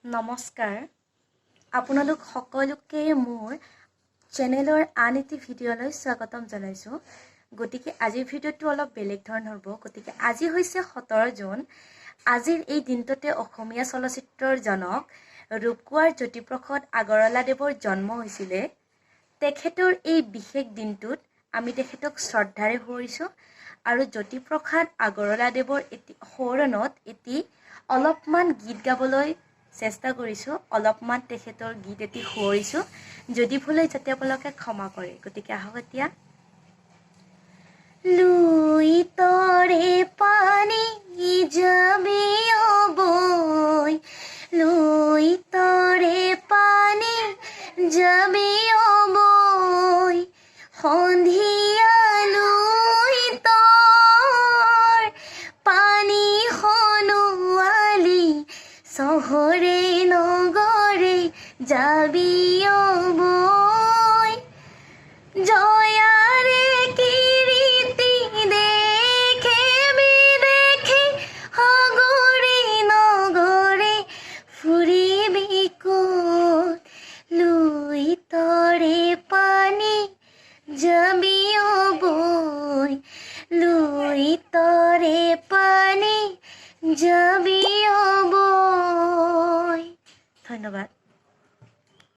নমস্কাৰ আপোনালোক সকলোকে মোৰ চেনেলৰ আন এটি ভিডিঅ'লৈ স্বাগতম জনাইছোঁ। গতিকে আজিৰ ভিডিঅ'টো অলপ বেলেগ ধৰণৰ হ'ব। গতিকে আজি হৈছে 17 জুন। আজিৰ এই দিনটোতে অসমীয়া চলচ্চিত্ৰৰ জনক ৰূপকোঁৱৰ জ্যোতিপ্ৰসাদ আগৰৱালাদেৱৰ জন্ম হৈছিলে। তেখেতৰ এই বিশেষ দিনটোত আমি তেখেতক শ্ৰদ্ধাৰে সুঁৱৰিছোঁ আৰু জ্যোতিপ্ৰসাদ আগৰৱালাদেৱৰ সোঁৱৰণত এটি অলপমান গীত গাবলৈ চেষ্টা কৰিছোঁ। অলপমান তেখেতৰ গীত এটি সুঁৱৰিছোঁ, যদি ভুল হয় যাতে আপোনালোকে ক্ষমা কৰে। গতিকে আহক এতিয়া। লুই তৰে পানী যাবি অবৈ, লুই তৰে পানী যাবি অবৈ, সন্ধিয়া লুই তৰ পানী সনোৱালি, চহৰে নগৰে যাবি অবৈ, জয়াৰে কীৰ্তি দেখে বিদেশে, সাগৰে নগৰে ফুৰিবি ক'ত, লুই তৰে পানী যাবি অবৈ, লুই তৰে পানী যাবি অবৈ। ধন্যবাদ।